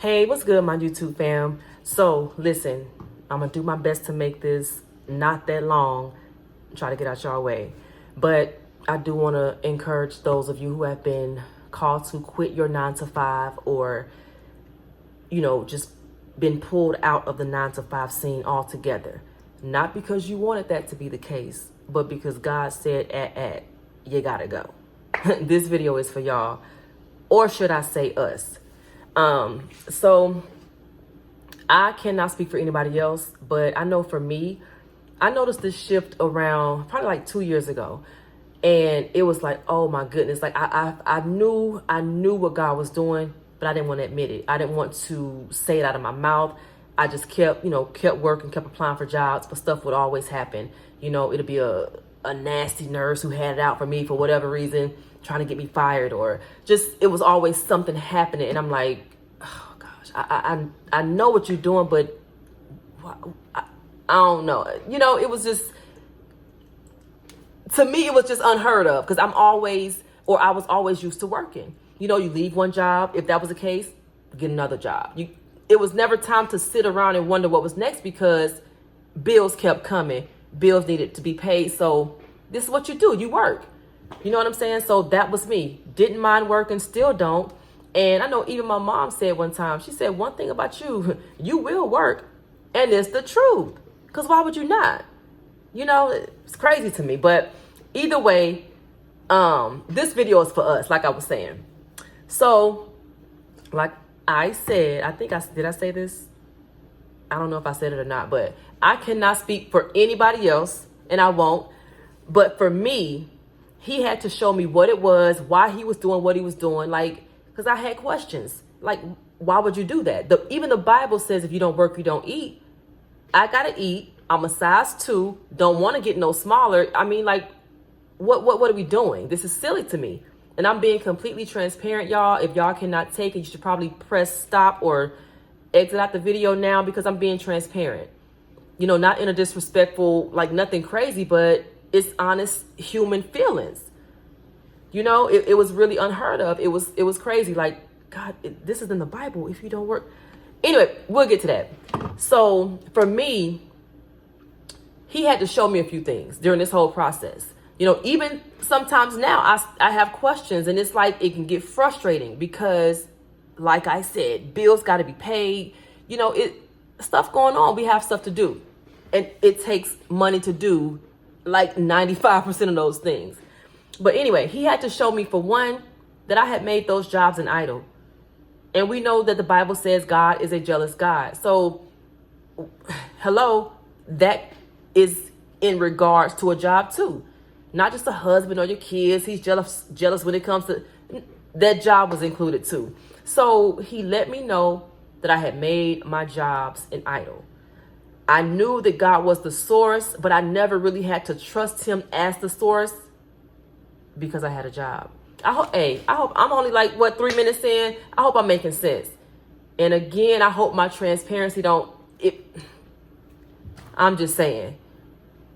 Hey, what's good, my YouTube fam? So, listen, I'm gonna do my best to make this not that long, try to get out your way. But I do want to encourage those of you who have been called to quit your 9 to 5 or, just been pulled out of the 9 to 5 scene altogether. Not because you wanted that to be the case, but because God said, you gotta go. This video is for y'all, or should I say us. So I cannot speak for anybody else, but I know for me, I noticed this shift around probably like 2 years ago. And it was like, oh my goodness. Like I knew what God was doing, but I didn't want to admit it. I didn't want to say it out of my mouth. I just kept working, kept applying for jobs, but stuff would always happen. It'd be a nasty nurse who had it out for me for whatever reason, trying to get me fired, or just, it was always something happening. And I'm like, oh gosh, I know what you're doing, but I don't know. It was just, to me, it was just unheard of because I was always used to working. You leave one job. If that was the case, get another job. It was never time to sit around and wonder what was next because bills kept coming. Bills needed to be paid. So this is what you do. You work. You know what I'm saying? So that was me. Didn't mind working, still don't. And I know even my mom said one time, she said, one thing about you, you will work. And it's the truth. Because why would you not? It's crazy to me. But either way, this video is for us, like I was saying. So, like I said, did I say this? I don't know if I said it or not, but I cannot speak for anybody else, and I won't. But for me, he had to show me what it was, why he was doing what he was doing, because I had questions. Like, why would you do that? Even the Bible says if you don't work, you don't eat. I gotta eat. I'm a size 2. Don't want to get no smaller. I mean, what are we doing? This is silly to me. And I'm being completely transparent, y'all. If y'all cannot take it, you should probably press stop or exit out the video now because I'm being transparent. Not in a disrespectful, nothing crazy, but it's honest human feelings. It was really unheard of. It was crazy. Like, God, this is in the Bible. If you don't work. Anyway, we'll get to that. So for me, he had to show me a few things during this whole process. Even sometimes now I have questions, and it's like it can get frustrating because, like I said, bills got to be paid. Stuff going on. We have stuff to do, and it takes money to do like 95% of those things. But anyway, he had to show me, for one, that I had made those jobs an idol. And we know that the Bible says God is a jealous God. So, hello, that is in regards to a job too. Not just a husband or your kids. He's jealous when it comes to that job was included too. So he let me know that I had made my jobs an idol. I knew that God was the source, but I never really had to trust him as the source because I had a job. I hope I'm only 3 minutes in. I hope I'm making sense. And again, I hope my transparency I'm just saying.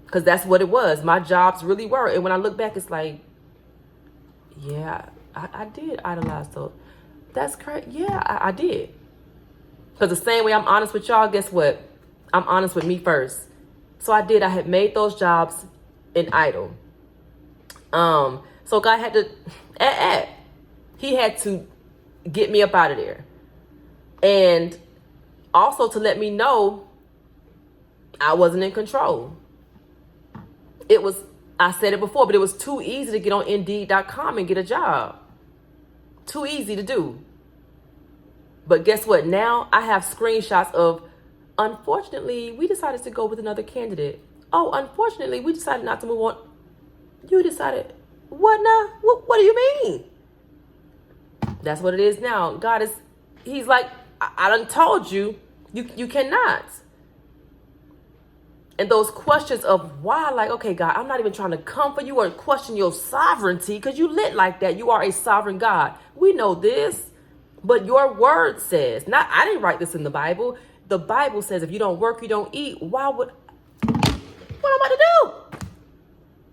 Because that's what it was. My jobs really were. And when I look back, it's like, yeah, I did idolize those. That's correct. Yeah, I did. Because the same way I'm honest with y'all, guess what? I'm honest with me first. So I did. I had made those jobs an idol. So God had to, he had to get me up out of there. And also to let me know I wasn't in control. I said it before, but it was too easy to get on Indeed.com and get a job. Too easy to do. But guess what? Now I have screenshots of, unfortunately, we decided to go with another candidate. Oh, unfortunately, we decided not to move on. You decided, what now? What do you mean? That's what it is now. He's like, I done told you, you cannot. And those questions of why, okay, God, I'm not even trying to come for you or question your sovereignty because you lit like that. You are a sovereign God. We know this, but your word says, I didn't write this in the Bible. The Bible says if you don't work, you don't eat. What am I to do?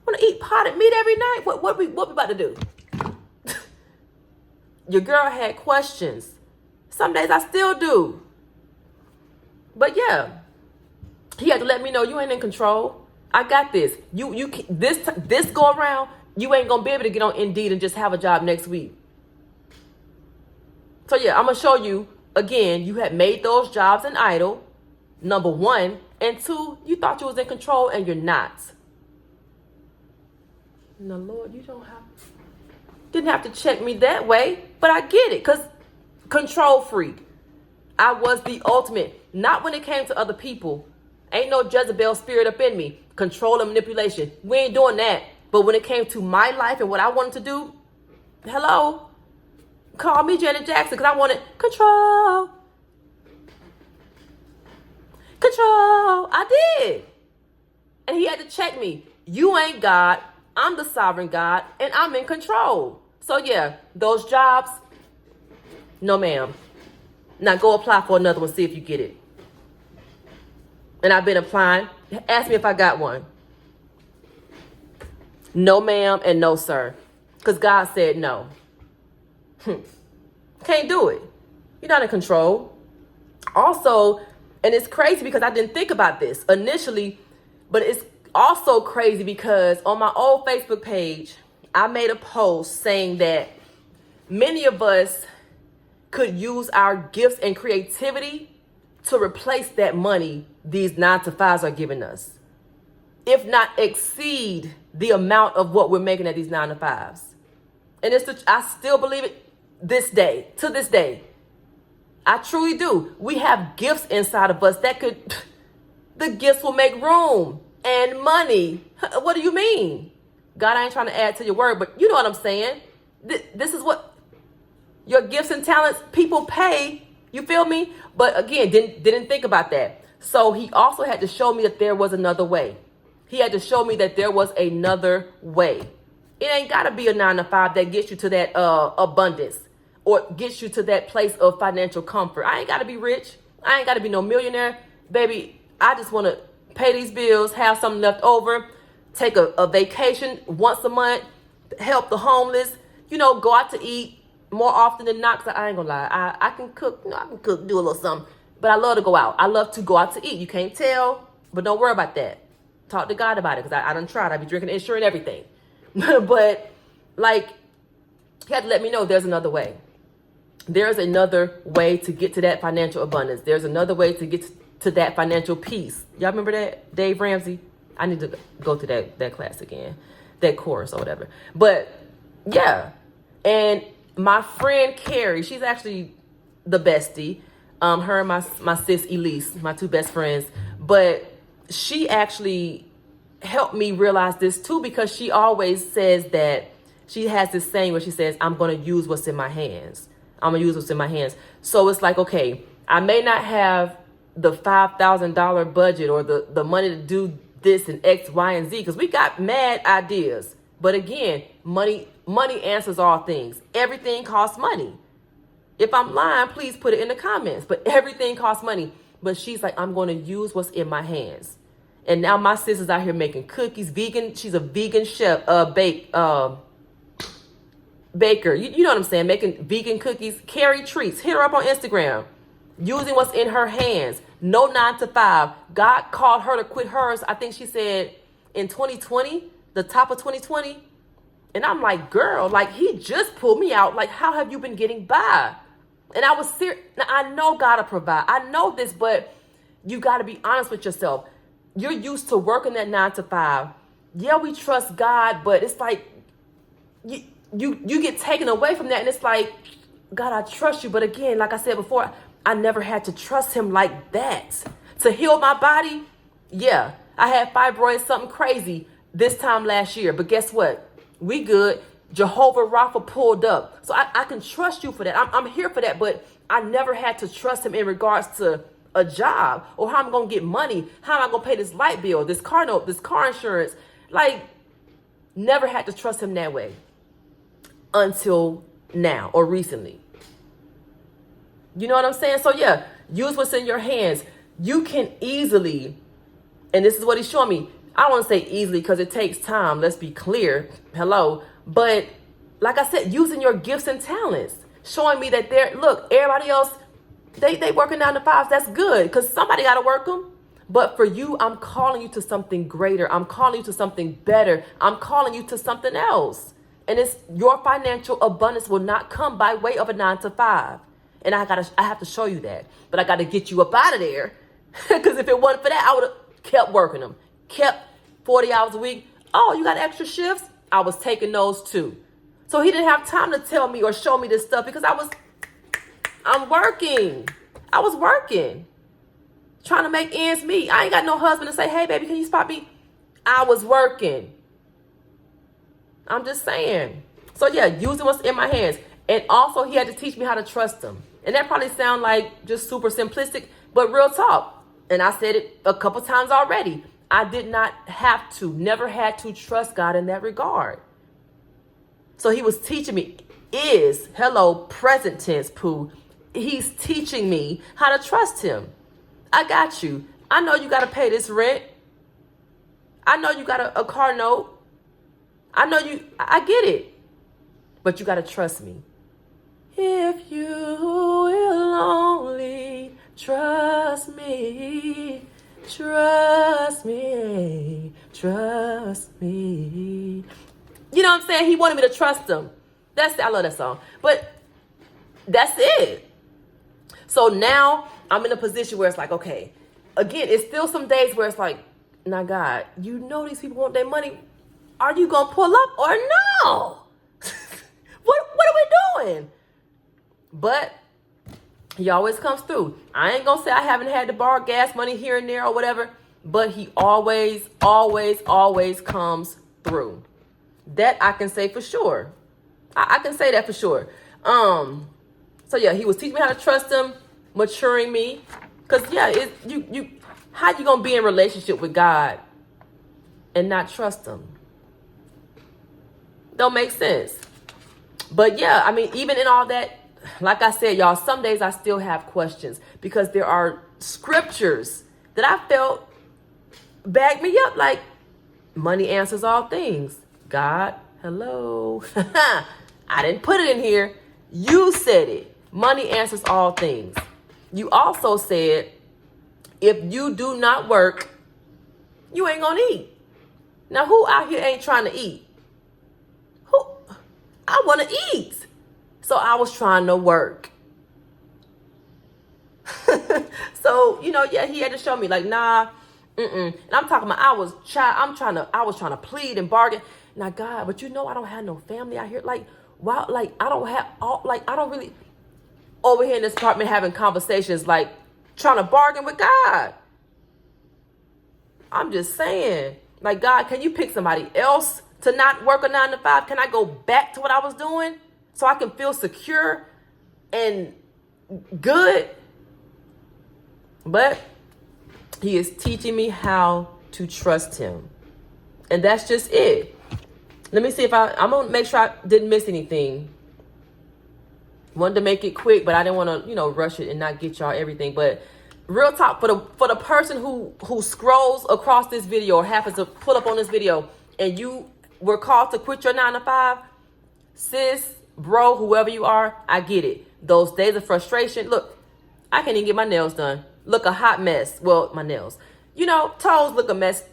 Want to eat potted meat every night? What we about to do? Your girl had questions. Some days I still do. But yeah, he had to let me know you ain't in control. I got this. This go around, you ain't gonna be able to get on Indeed and just have a job next week. So yeah, I'm gonna show you again. You had made those jobs an idol, number one, and two, you thought you was in control and you're not. No, Lord, you didn't have to check me that way, but I get it, because control freak. I was the ultimate, not when it came to other people. Ain't no Jezebel spirit up in me. Control and manipulation. We ain't doing that. But when it came to my life and what I wanted to do, hello, call me Janet Jackson, because I wanted control. Control. I did. And he had to check me. You ain't God. I'm the sovereign God, and I'm in control. So yeah, those jobs, no ma'am. Now go apply for another one, see if you get it. And I've been applying. Ask me if I got one. No ma'am and no sir. Because God said no. Can't do it. You're not in control. Also, and it's crazy because I didn't think about this initially, but it's also crazy because on my old Facebook page, I made a post saying that many of us could use our gifts and creativity to replace that money these 9-to-5s are giving us, if not exceed the amount of what we're making at these 9-to-5s. And I still believe it to this day. I truly do. We have gifts inside of us the gifts will make room and money. What do you mean? God, I ain't trying to add to your word, but you know what I'm saying. This is what your gifts and talents, people pay. You feel me? But again, didn't think about that. So he also had to show me that there was another way. He had to show me that there was another way. It ain't got to be a 9-to-5 that gets you to that abundance or gets you to that place of financial comfort. I ain't got to be rich. I ain't got to be no millionaire. Baby, I just want to pay these bills, have something left over, take a vacation once a month, help the homeless, go out to eat more often than not. Cause I ain't gonna lie, I can cook, I can cook, do a little something, but I love to go out. I love to go out to eat. You can't tell, but don't worry about that. Talk to God about it, because I done tried. I be drinking insurance and everything. But he had to let me know there's another way. There's another way to get to that financial abundance. There's another way to get to that financial peace. Y'all remember that? Dave Ramsey? I need to go to that class again, that course or whatever. But yeah. And my friend Carrie, she's actually the bestie. Her and my sis Elise, my two best friends. But she actually helped me realize this too, because she always says that she has this saying where she says, I'm going to use what's in my hands. I'm going to use what's in my hands. So it's like, okay, I may not have the $5,000 budget or the money to do this and X, Y, and Z, because we got mad ideas. But again, money answers all things. Everything costs money. If I'm lying, please put it in the comments. But everything costs money. But she's like, I'm going to use what's in my hands. And now my sister's out here making cookies, vegan. She's a vegan chef, baker. You know what I'm saying? Making vegan cookies. Carrie Treats. Hit her up on Instagram. Using what's in her hands. No 9-to-5. God called her to quit hers. I think she said in 2020, the top of 2020. And I'm like, girl, he just pulled me out. How have you been getting by? And I was serious. Now, I know God will provide. I know this, but you got to be honest with yourself. You're used to working that 9-to-5. Yeah, we trust God, but it's like you get taken away from that. And it's like, God, I trust you. But again, like I said before, I never had to trust him like that. To heal my body, yeah. I had fibroids, something crazy this time last year. But guess what? We good. Jehovah Rapha pulled up. So I can trust you for that. I'm here for that. But I never had to trust him in regards to a job or how I'm going to get money. How am I going to pay this light bill, this car note, this car insurance? Never had to trust him that way until now or recently. You know what I'm saying? So yeah, use what's in your hands. You can easily, and this is what he's showing me. I don't want to say easily because it takes time. Let's be clear. Hello. But like I said, using your gifts and talents, showing me that look, everybody else They working 9 to 5s. That's good because somebody got to work them. But for you, I'm calling you to something greater. I'm calling you to something better. I'm calling you to something else. And it's your financial abundance will not come by way of a 9 to 5. And I have to show you that. But I got to get you up out of there. Because if it wasn't for that, I would have kept working them. Kept 40 hours a week. Oh, you got extra shifts? I was taking those too. So he didn't have time to tell me or show me this stuff because I'm working. I was working. Trying to make ends meet. I ain't got no husband to say, hey, baby, can you spot me? I was working. I'm just saying. So, yeah, using what's in my hands. And also, he had to teach me how to trust him. And that probably sound like just super simplistic, but real talk. And I said it a couple times already. I did not have to, never had to trust God in that regard. So he was teaching me, present tense, Pooh. He's teaching me how to trust him. I got you. I know you got to pay this rent. I know you got a car note. I get it. But you got to trust me. If you will only trust me, trust me, trust me. You know what I'm saying? He wanted me to trust him. I love that song. But that's it. So now I'm in a position where it's like, okay, again, it's still some days where it's like, now God, you know these people want their money. Are you going to pull up or no? What are we doing? But he always comes through. I ain't going to say I haven't had to borrow gas money here and there or whatever, but he always, always, always comes through. That I can say for sure. I can say that for sure. So yeah, he was teaching me how to trust him, maturing me. Cause yeah, how you gonna be in relationship with God and not trust him? Don't make sense. But yeah, I mean, even in all that, like I said, y'all, some days I still have questions because there are scriptures that I felt back me up, like money answers all things. God, hello. I didn't put it in here. You said it. Money answers all things. You also said, if you do not work, you ain't gonna eat. Now, who out here ain't trying to eat? I want to eat. So I was trying to work. So, yeah, he had to show me like, nah, and I'm talking about, I was trying to plead and bargain. Now, God, but I don't have no family out here. Like, wow, like I don't really over here in this apartment having conversations, like trying to bargain with God. I'm just saying, like, God, can you pick somebody else to not work a 9 to 5? Can I go back to what I was doing so I can feel secure and good? But he is teaching me how to trust him. And that's just it. Let me see if I'm going to make sure I didn't miss anything. Wanted to make it quick, but I didn't want to, rush it and not get y'all everything. But real talk, for the person who scrolls across this video or happens to pull up on this video and you were called to quit your 9 to 5, sis, bro, whoever you are, I get it. Those days of frustration. Look, I can't even get my nails done. Look a hot mess. Well, my nails. Toes look a mess.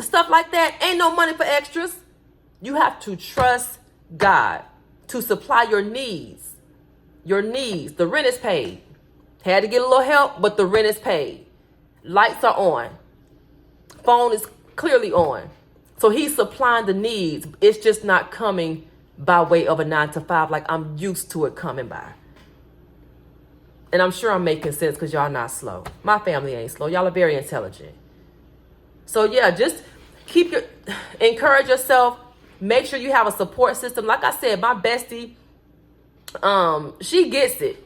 Stuff like that. Ain't no money for extras. You have to trust God to supply your needs. Your needs. The rent is paid. Had to get a little help, but the rent is paid. Lights are on. Phone is clearly on. So he's supplying the needs. It's just not coming by way of a 9 to 5 like I'm used to it coming by. And I'm sure I'm making sense because y'all not slow. My family ain't slow. Y'all are very intelligent. So yeah, just encourage yourself. Make sure you have a support system. Like I said, my bestie, she gets it.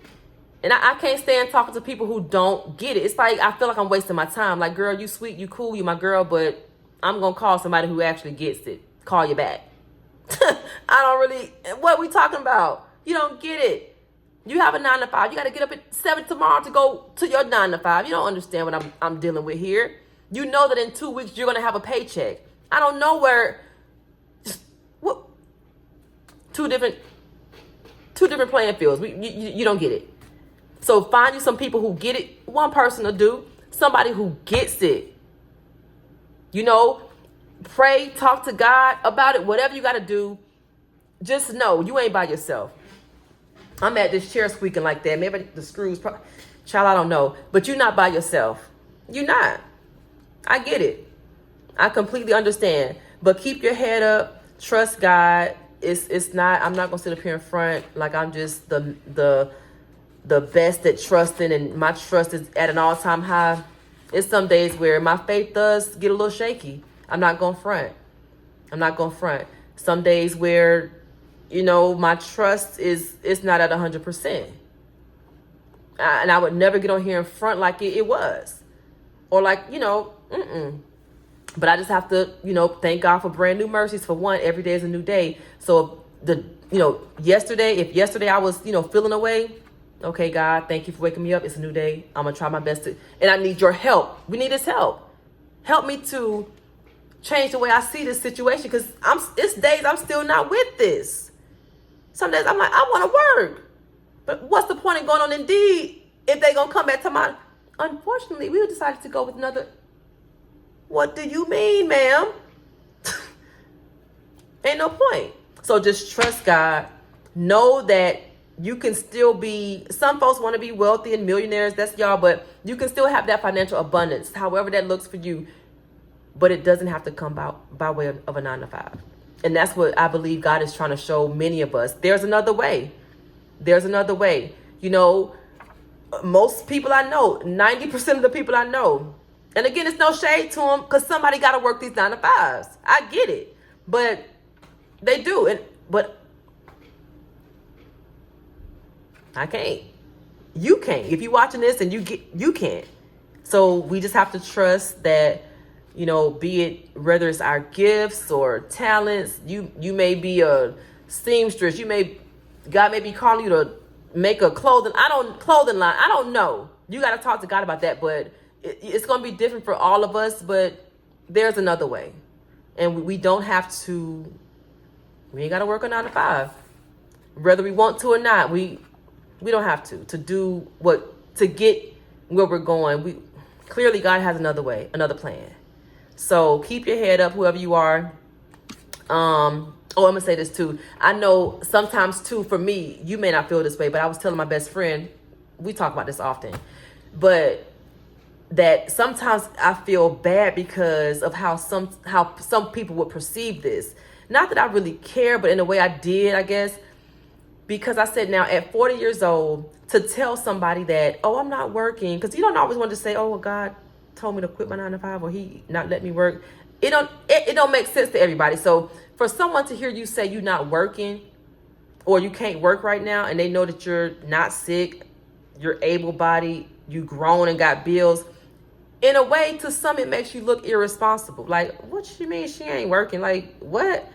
And I can't stand talking to people who don't get it. It's like, I feel like I'm wasting my time. Like, girl, you sweet, you cool, you my girl, but I'm going to call somebody who actually gets it. Call you back. What we talking about? You don't get it. You have a 9 to 5. You got to get up at 7 tomorrow to go to your 9 to 5. You don't understand what I'm dealing with here. You know that in 2 weeks, you're going to have a paycheck. I don't know where, what, two different playing fields. You don't get it. So find you some people who get it. One person will do. Somebody who gets it. You know, pray, talk to God about it. Whatever you got to do, just know you ain't by yourself. I'm at this chair squeaking like that. Maybe the screws, child, I don't know. But you're not by yourself. You're not. I get it. I completely understand. But keep your head up. Trust God. It's not, I'm not going to sit up here in front like I'm just the best at trusting and my trust is at an all-time high. It's some days where my faith does get a little shaky. I'm not going to front. Some days where, you know, my trust is not at 100%. And I would never get on here in front like it was. Or like, you know, But I just have to, you know, thank God for brand new mercies. For one, every day is a new day. So if yesterday I was, you know, feeling away, okay, God, thank you for waking me up. It's a new day. I'm going to try my best and I need your help. We need his help. Help me to change the way I see this situation because it's days I'm still not with this. Some days I'm like, I want to work. But what's the point of going on Indeed if they going to come back to my... Unfortunately, we decided to go with another... What do you mean, ma'am? Ain't no point. So just trust God. Know that you can still be... Some folks want to be wealthy and millionaires. That's y'all. But you can still have that financial abundance, however that looks for you. But it doesn't have to come by way of a 9-to-5. And that's what I believe God is trying to show many of us. There's another way. You know, most people I know, 90% of the people I know, and again, it's no shade to them because somebody got to work these 9-to-5s. I get it. But they do. But I can't. You can't. If you're watching this and you can't. So we just have to trust that, you know, be it whether it's our gifts or talents, you may be a seamstress. God may be calling you to make a clothing line. I don't know. You got to talk to God about that. But it's going to be different for all of us. But there's another way. And we don't have to, we ain't got to work a 9-to-5. Whether we want to or not, we don't have to get where we're going. Clearly God has another way, another plan. So keep your head up, whoever you are. I'm going to say this too. I know sometimes too, for me, you may not feel this way, but I was telling my best friend, we talk about this often, but that sometimes I feel bad because of how some people would perceive this. Not that I really care, but in a way I did, I guess, because I said now at 40 years old to tell somebody that, oh, I'm not working, because you don't always want to say, oh, well, God told me to quit my 9-to-5 or he not let me work. It don't make sense to everybody. So for someone to hear you say you're not working or you can't work right now and they know that you're not sick, you're able-bodied, you grown and got bills, in a way to some it makes you look irresponsible. Like, what you mean she ain't working? Like, what?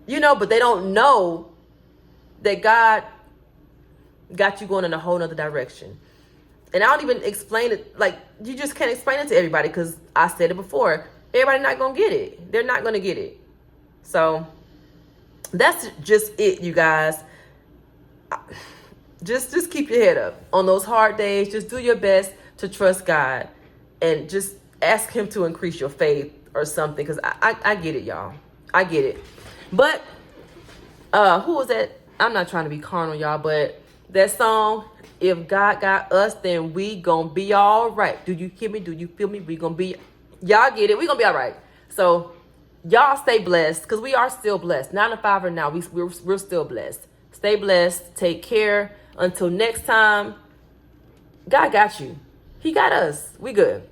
You know, but they don't know that God got you going in a whole nother direction. And I don't even explain it. Like, you just can't explain it to everybody because I said it before. Everybody not going to get it. They're not going to get it. So that's just it, you guys. Just keep your head up on those hard days. Just do your best to trust God and just ask him to increase your faith or something. Because I get it, y'all. I get it. But who was that? I'm not trying to be carnal, y'all, but that song, if God got us, then we gonna be all right. Do you hear me? Do you feel me? We gonna be, y'all get it. We gonna be all right. So y'all stay blessed because we are still blessed. 9-to-5 or now, we're still blessed. Stay blessed. Take care. Until next time, God got you. He got us. We good.